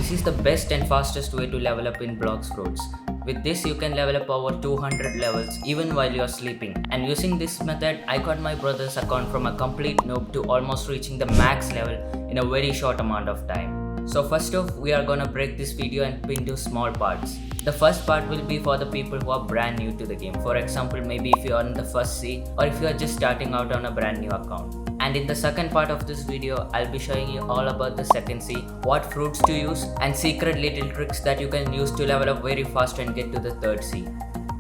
this is the best and fastest way to level up in Blox Fruits. With this you can level up over 200 levels even while you are sleeping. And using this method, I got my brother's account from a complete noob to almost reaching the max level in a very short amount of time. So first off, we are gonna break this video into small parts. The first part will be for the people who are brand new to the game. For example, maybe if you are in the first sea or if you are just starting out on a brand new account. And in the second part of this video, I'll be showing you all about the second sea, what fruits to use, and secret little tricks that you can use to level up very fast and get to the third sea.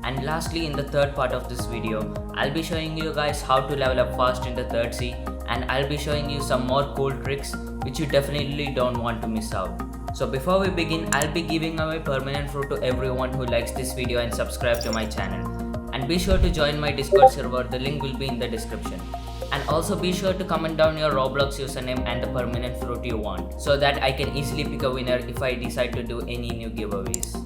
And lastly, in the third part of this video, I'll be showing you guys how to level up fast in the third sea, and I'll be showing you some more cool tricks which you definitely don't want to miss out. So before we begin, I'll be giving away permanent fruit to everyone who likes this video and subscribe to my channel. And be sure to join my Discord server, the link will be in the description. And also be sure to comment down your Roblox username and the permanent fruit you want, so that I can easily pick a winner if I decide to do any new giveaways.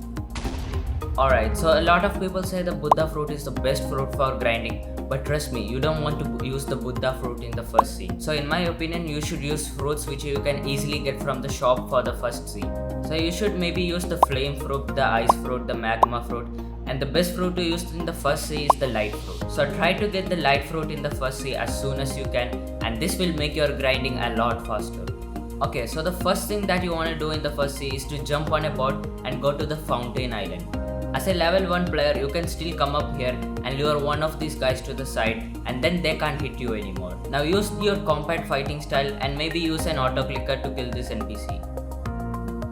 Alright, so a lot of people say the Buddha fruit is the best fruit for grinding, but trust me, you don't want to use the Buddha fruit in the first sea. So in my opinion, you should use fruits which you can easily get from the shop for the first sea. So you should maybe use the flame fruit, the ice fruit, the magma fruit, and the best fruit to use in the first sea is the light fruit. So try to get the light fruit in the first sea as soon as you can, and this will make your grinding a lot faster. Okay, so the first thing that you want to do in the first sea is to jump on a boat and go to the Fountain Island. As a level 1 player, you can still come up here and lure one of these guys to the side, and then they can't hit you anymore. Now use your combat fighting style and maybe use an auto clicker to kill this NPC.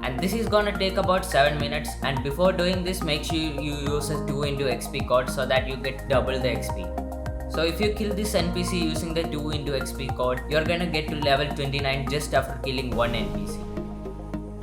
And this is gonna take about 7 minutes, and before doing this, make sure you use a 2 into XP code so that you get double the XP. So if you kill this NPC using the 2 into XP code, you're gonna get to level 29 just after killing one NPC.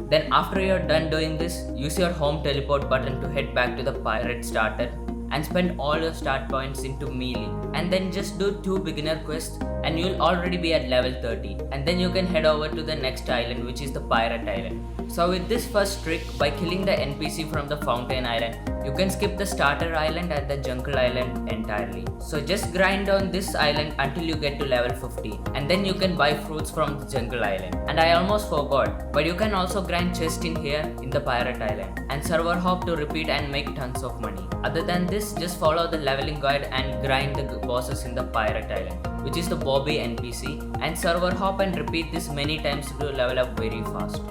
Then after you're done doing this, use your home teleport button to head back to the pirate starter and spend all your start points into melee, and then just do 2 beginner quests and you'll already be at level 30, and then you can head over to the next island, which is the Pirate Island. So with this first trick, by killing the NPC from the Fountain Island, you can skip the starter island and the jungle island entirely. So just grind on this island until you get to level 50, and then you can buy fruits from the jungle island. And I almost forgot, but you can also grind chests in here in the Pirate Island and server hop to repeat and make tons of money. Other than this, just follow the leveling guide and grind the bosses in the Pirate Island, which is the Bobby NPC, and server hop and repeat this many times to level up very fast.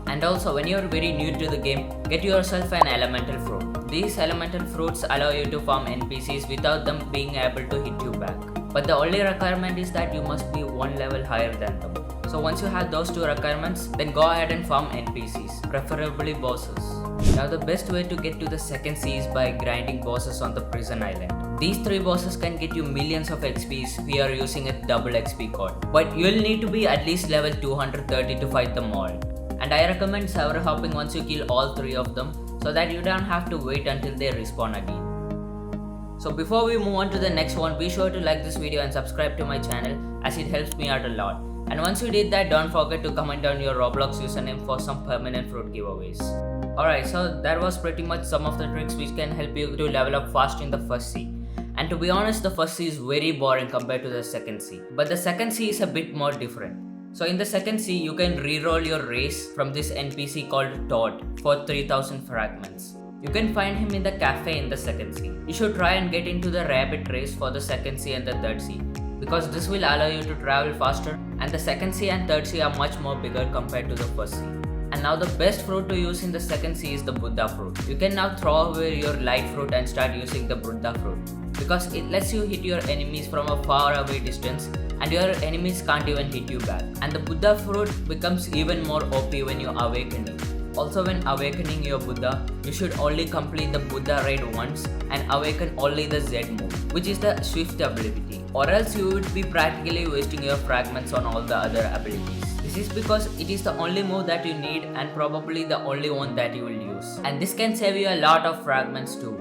And also, when you are very new to the game, get yourself an elemental fruit. These elemental fruits allow you to farm NPCs without them being able to hit you back. But the only requirement is that you must be 1 level higher than them. So once you have those 2 requirements, then go ahead and farm NPCs, preferably bosses. Now the best way to get to the second sea is by grinding bosses on the prison island. These 3 bosses can get you millions of XPs if you are using a double XP code. But you'll need to be at least level 230 to fight them all. And I recommend server hopping once you kill all 3 of them, so that you don't have to wait until they respawn again. So before we move on to the next one, be sure to like this video and subscribe to my channel, as it helps me out a lot. And once you did that, don't forget to comment down your Roblox username for some permanent fruit giveaways. Alright, so that was pretty much some of the tricks which can help you to level up fast in the first sea. And to be honest, the first sea is very boring compared to the second sea. But the second sea is a bit more different. So in the second sea, you can reroll your race from this NPC called Todd for 3000 fragments. You can find him in the cafe in the second sea. You should try and get into the rabbit race for the second sea and the third sea, because this will allow you to travel faster, and the second sea and third sea are much more bigger compared to the first sea. And now the best fruit to use in the second sea is the Buddha fruit. You can now throw away your light fruit and start using the Buddha fruit, because it lets you hit your enemies from a far away distance, and your enemies can't even hit you back. And the Buddha fruit becomes even more OP when you awaken it. Also, when awakening your Buddha, you should only complete the Buddha raid once and awaken only the Z move, which is the Swift ability, or else you would be practically wasting your fragments on all the other abilities. This is because it is the only move that you need and probably the only one that you will use. And this can save you a lot of fragments too.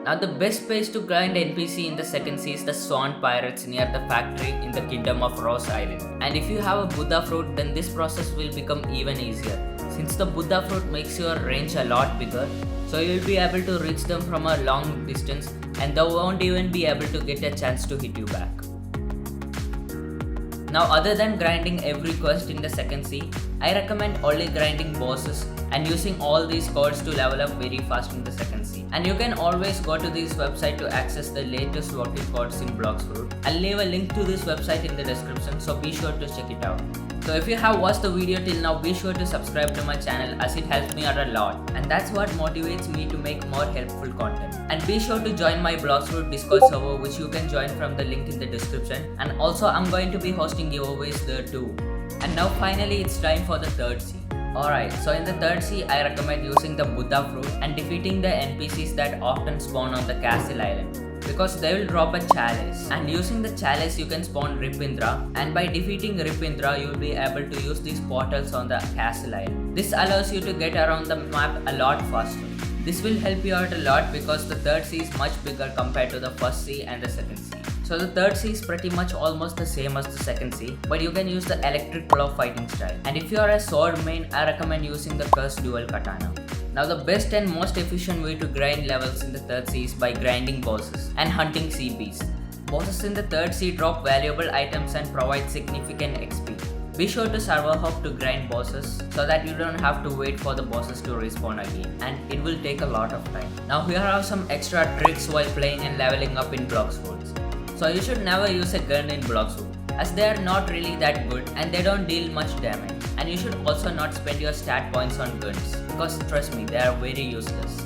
Now the best place to grind NPC in the second sea is the Swan Pirates near the factory in the Kingdom of Rose Island. And if you have a Buddha fruit, then this process will become even easier, since the Buddha fruit makes your range a lot bigger, so you will be able to reach them from a long distance, and they won't even be able to get a chance to hit you back. Now other than grinding every quest in the second sea, I recommend only grinding bosses and using all these codes to level up very fast in the second sea. And you can always go to this website to access the latest working codes in Bloxfruit. I'll leave a link to this website in the description, so be sure to check it out. So if you have watched the video till now, be sure to subscribe to my channel as it helps me out a lot, and that's what motivates me to make more helpful content. And be sure to join my Bloxfruit Discord server, which you can join from the link in the description, and also I'm going to be hosting giveaways there too. And now finally it's time for the third sea. Alright, so in the third sea I recommend using the Buddha fruit and defeating the NPCs that often spawn on the castle island, because they will drop a chalice, and using the chalice you can spawn Ripindra, and by defeating Ripindra you will be able to use these portals on the castle island. This allows you to get around the map a lot faster. This will help you out a lot because the third sea is much bigger compared to the first sea and the second sea. So the third sea is pretty much almost the same as the second sea, but you can use the electric claw fighting style. And if you are a sword main, I recommend using the cursed dual katana. Now the best and most efficient way to grind levels in the third sea is by grinding bosses and hunting sea beasts. Bosses in the third sea drop valuable items and provide significant XP. Be sure to server hop to grind bosses so that you don't have to wait for the bosses to respawn again, and it will take a lot of time. Now here are some extra tricks while playing and leveling up in Bloxfruit. So you should never use a gun in Bloxfruit, as they are not really that good and they don't deal much damage. And you should also not spend your stat points on guns, because trust me, they are very useless.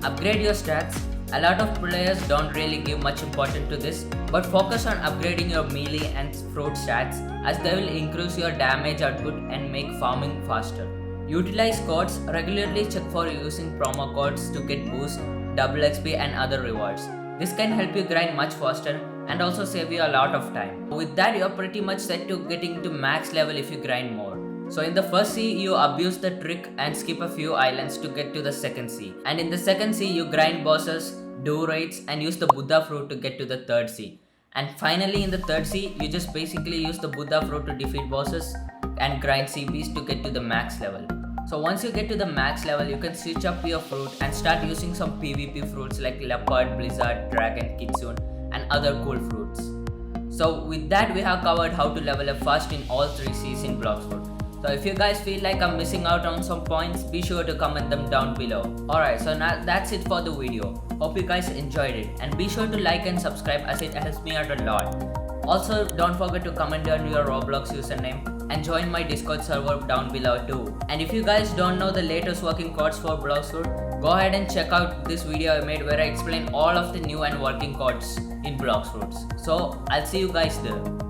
Upgrade your stats. A lot of players don't really give much importance to this, but focus on upgrading your melee and fruit stats, as they will increase your damage output and make farming faster. Utilize codes. Regularly check for using promo codes to get boost, double XP and other rewards. This can help you grind much faster and also save you a lot of time. With that, you're pretty much set to getting to max level if you grind more. So in the first sea, you abuse the trick and skip a few islands to get to the second sea. And in the second sea, you grind bosses, do raids and use the Buddha fruit to get to the third sea. And finally in the third sea, you just basically use the Buddha fruit to defeat bosses and grind sea beasts to get to the max level. So once you get to the max level, you can switch up your fruit and start using some PvP fruits like Leopard, Blizzard, Dragon, Kitsune and other cool fruits. So with that, we have covered how to level up fast in all three seas in Bloxfruit. So if you guys feel like I'm missing out on some points, be sure to comment them down below. Alright, so now that's it for the video. Hope you guys enjoyed it, and be sure to like and subscribe as it helps me out a lot. Also, don't forget to comment down your Roblox username and join my Discord server down below too. And if you guys don't know the latest working codes for Bloxfruit, go ahead and check out this video I made where I explain all of the new and working codes in Bloxfruit. So I'll see you guys there.